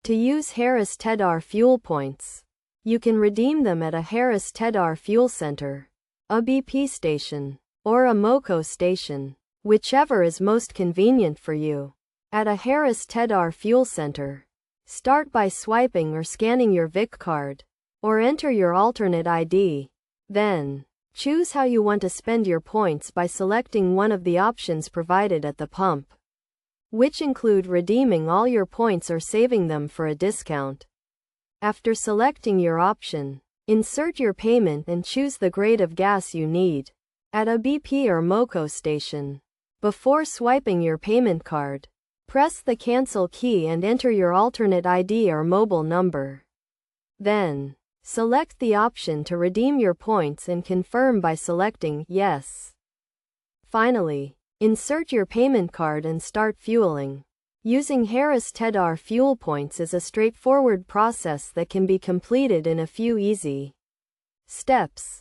To use Harris Teeter fuel points, you can redeem them at a Harris Teeter fuel center, a BP station, or a MOCO station, whichever is most convenient for you. At a Harris Teeter fuel center, start by swiping or scanning your VIC card, or enter your alternate ID. Then, choose how you want to spend your points by selecting one of the options provided at the pump, which include redeeming all your points or saving them for a discount. After selecting your option, insert your payment and choose the grade of gas you need. At a BP or MOCO station, before swiping your payment card, press the cancel key and enter your alternate ID or mobile number. Then, select the option to redeem your points and confirm by selecting Yes. Finally, insert your payment card and start fueling. Using Harris Teeter fuel points is a straightforward process that can be completed in a few easy steps.